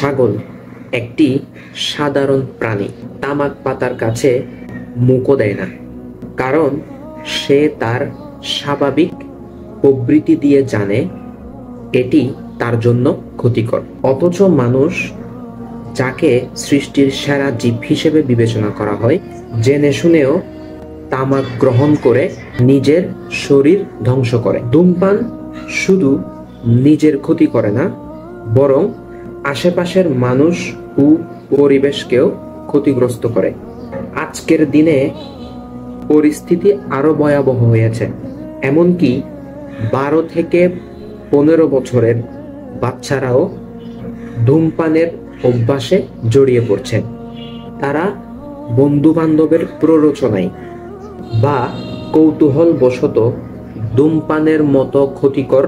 ছাগল একটি সাধারণ প্রাণী, তামাক পাতার কাছে মুখও দেয় না, কারণ সে তার স্বাভাবিক প্রবৃত্তি দিয়ে জানে এটি তার জন্য ক্ষতিকর। অথচ মানুষ, যাকে সৃষ্টির সেরা জীব হিসেবে বিবেচনা করা হয়, জেনে শুনেও তামাক গ্রহণ করে নিজের শরীর ধ্বংস করে। ধূমপান শুধু নিজের ক্ষতি করে না, বরং আশেপাশের মানুষ ও পরিবেশকেও ক্ষতিগ্রস্ত করে। আজকের দিনে পরিস্থিতি আরো ভয়াবহ হয়েছে, এমনকি 12 থেকে 15 বছরের বাচ্চারাও ধূমপানের অভ্যাসে জড়িয়ে পড়ছে। তারা বন্ধু বান্ধবের প্ররোচনায় বা কৌতূহলবশত ধূমপানের মতো ক্ষতিকর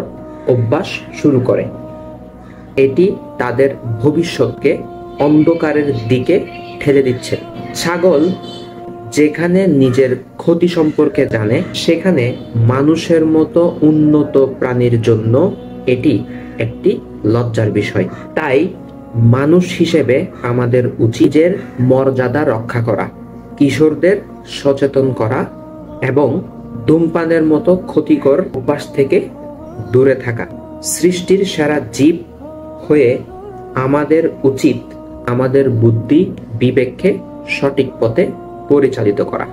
অভ্যাস শুরু করে। এটি তাদের ভবিষ্যৎকে অন্ধকারের দিকে ঠেলে দিচ্ছে। ছাগল যেখানে নিজের ক্ষতি সম্পর্কে জানে, সেখানে মানুষের মতো উন্নত প্রাণীর জন্য এটি একটি লজ্জার বিষয়। তাই মানুষ হিসেবে আমাদের উচিতের মর্যাদা রক্ষা করা, কিশোরদের সচেতন করা এবং ধূমপানের মতো ক্ষতিকর অভ্যাস থেকে দূরে থাকা। সৃষ্টির সেরা জীব হয়ে আমাদের উচিত আমাদের বুদ্ধি বিবেককে সঠিক পথে পরিচালিত করা।